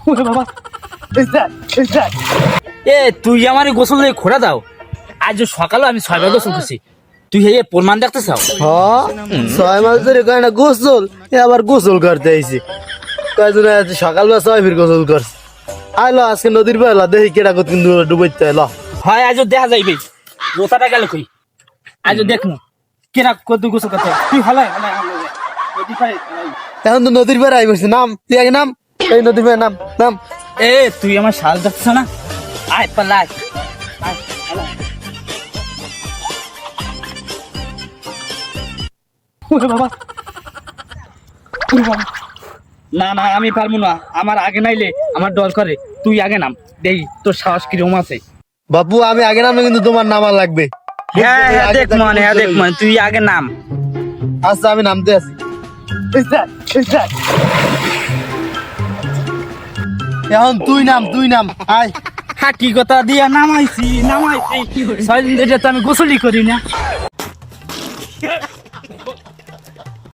ওরে বাবা, এই দেখ। এ তুই আমার গোসল দিয়ে খোড়া দাও। আজ সকালে আমি 6 বার গোসল করছি, তুই এই প্রমাণ দেখতে চাও? হ্যাঁ 6 মাস ধরে কয় না গোসল, আবার গোসল করতে আইছি। কয়জন আজ সকালবেলা 6 ফির গোসল করছে। আইলো আজকে নদীর বেলা দেখি কেটা কত কিন্তু ডুবাইতে এলো। হয় আজও দেখা যাইবে, রোতাটা গেল কই? আজও দেখনু কেনা কত গোসল করতে হয়। তুই ভালো এখন তো নদীর বেড়া আইবছে, নাম তুই আগে নাম, এই নদীর বেড়া নাম নাম। এ তুই আমার শাল যাচ্ছ না, আয় পালা আয়। ওরে বাবা, ওরে বাবা। না না আমি পারবো না, আমার আগে নাইলে আমার ডর করে। তুই আগে নাম, দেখি তোর সাহস কিরকম আছে। বাপু আমি আগে নামে কিন্তু তোমার নামা লাগবে। হ্যাঁ হ্যাঁ দেখ মনে, হ্যাঁ দেখ মনে, তুই আগে নাম। আচ্ছা আমি নামতে আছি। এই দেখ। এখন তুই নাম আয়। হ্যাঁ কি কথা দিয়া নামাইছি, ছয় দিন ধরে তো আমি গোসলই করি না।